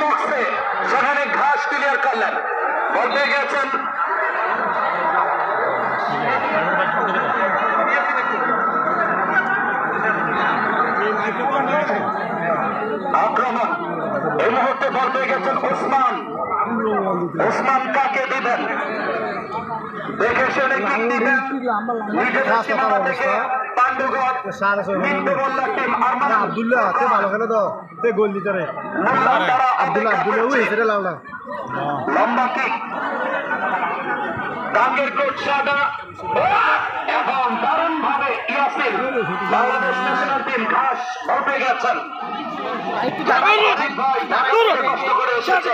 বক্সে সেখানে ঘাস ক্লিয়ার করলেন, বলতে গেছেন আক্রমণ। এই মুহূর্তে বলতে গেছেন ওসমান। ওসমান কাকে দিবেন? দেখে শুনে কিক দিবেন। নিজেদের সীমানা থেকে পাণ্ডুগড় মিন্টু মোল্লার টিম আরমান আব্দুল্লাহ তে ভালো খেলে তো তে গোল দিতে রে মোল্লার দ্বারা আব্দুল্লাহ ওই সেটা লাউলা লম্বা কিক। গাঙ্গের কোট সাদা এবং দারুণ ভাবে ইয়াসিন বাংলাদেশ ন্যাশনাল টিম ঘাস বলতে গেছেন। মানিক ভাই কষ্ট করে এসেছে।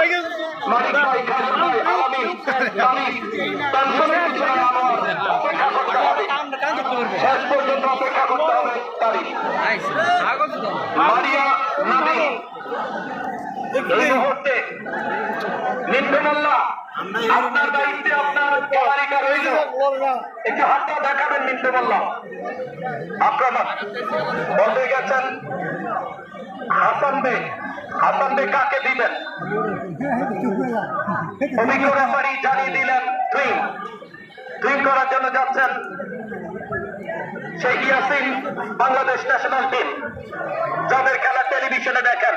মানিক ভাই, খালিদ ভাই, আলামিন, তামিম, টেনশনের কিছু নাই, আমার অপেক্ষা করতে হবে, শেষ পর্যন্ত অপেক্ষা করতে হবে। তারিখ মারিয়া নাদিম এই মুহূর্তে মিন্টু মোল্লা আপনার দায়িত্বে আপনার ক্যামেরিকা রইল, একটু হাতটা দেখাবেন মিন্টু মোল্লা। আক্রমণ বলতে গেছেন হাসান বে। হাসান বে কাকে দিবেন? অভিজ্ঞ রেফারি জানিয়ে দিলেন টুইন করার জন্য যাচ্ছেন সেই ইয়াসিন বাংলাদেশ ন্যাশনাল টিম, যাদের খেলা টেলিভিশনে দেখেন।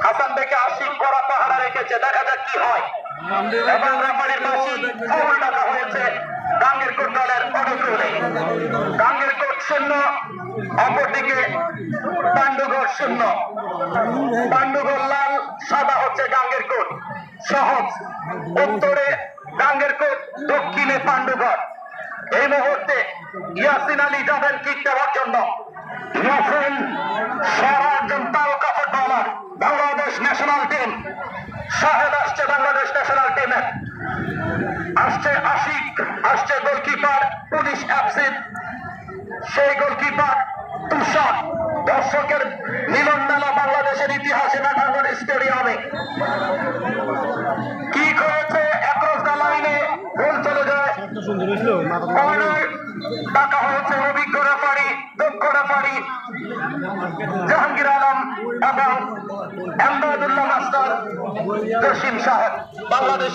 হাসান বেকে আশিক করা পাহারা রেখেছে, দেখা যাক কি হয়। এবং রেফারির বাঁশি ফাউল ডাকা হয়েছে গাঙ্গের কোট দলের অনুকূলে। গাঙ্গের কোট শূন্য, অপরদিকে পাণ্ডুগড় শূন্য। পাণ্ডুগড় লাল, সাদা হচ্ছে গাঙ্গের কোট। সহজ, উত্তরে গাঙ্গের কোট, দক্ষিণে পাণ্ডুগড়। এই মুহূর্তে ইয়াসিন আলী যাবেন কিক দেওয়ার জন্য। ইয়াসিন সারা একজন তারকা footballer, Bangladesh national team. Shahed আসছে বাংলাদেশ ন্যাশনাল টিমে, আসছে আশিক, আসছে গোলকিপার পুলিশ এফসি সেই গোলকিপার তুষার। দর্শকের মিলন মেলা বাংলাদেশের ইতিহাসে নাটাঙ্গন স্টেডিয়ামে। কি করেছে? অ্যাক্রস দ্য লাইনে গোল চলে যায়। টাকা হয়েছে অভিজ্ঞ রেফারি, দক্ষ রেফারি জাহাঙ্গীর আলম এবং এমদাদুল্লাহ মাস্টার জসিম সাহেব। বাংলাদেশ